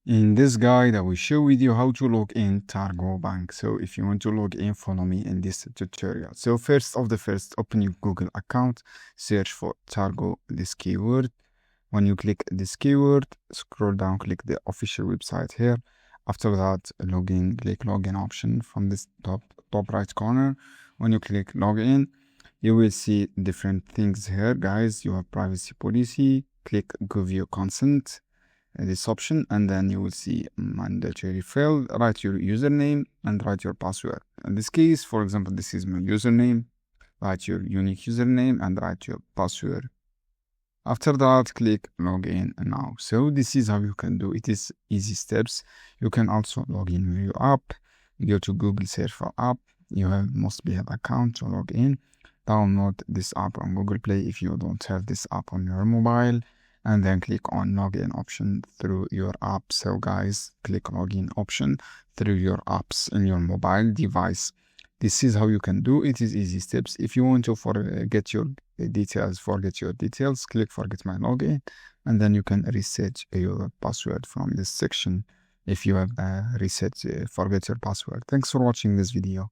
In this guide, I will show with you how to log in Targo Bank. So if you want to log in, follow me in this tutorial. So first, open your Google account, search for Targo, this keyword. When you click this keyword, scroll down, click the official website here. After that, login, click login option from this top right corner. When you click login, you will see different things here, guys. You have privacy policy, click give your consent, this option, and then you will see mandatory field. Write your username and write your password. In this case, for example, this is my username. Write your unique username and write your password. After that, click login now. So this is how you can do it. It is easy steps. You can also log in with your app. Go to Google, search for app. You must have account to log in. Download this app on Google Play if you don't have this app on your mobile, and then click on login option through your app. So guys, click login option through your apps in your mobile device. This is how you can do it. Is easy steps. If you want to forget your details, click forget my login, and then you can reset your password from this section if you have forget your password. Thanks for watching this video.